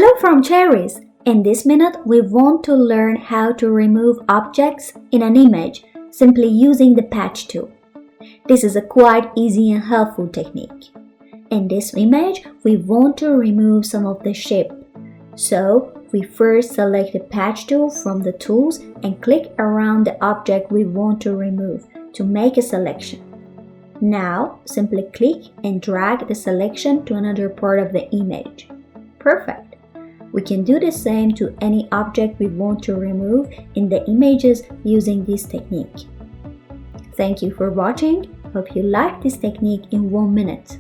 Hello from Cherries! In this minute, we want to learn how to remove objects in an image simply using the patch tool. This is a quite easy and helpful technique. In this image, we want to remove some of the shape. So, we first select the patch tool from the tools and click around the object we want to remove to make a selection. Now, simply click and drag the selection to another part of the image. Perfect! We can do the same to any object we want to remove in the images using this technique. Thank you for watching. Hope you liked this technique in 1 minute.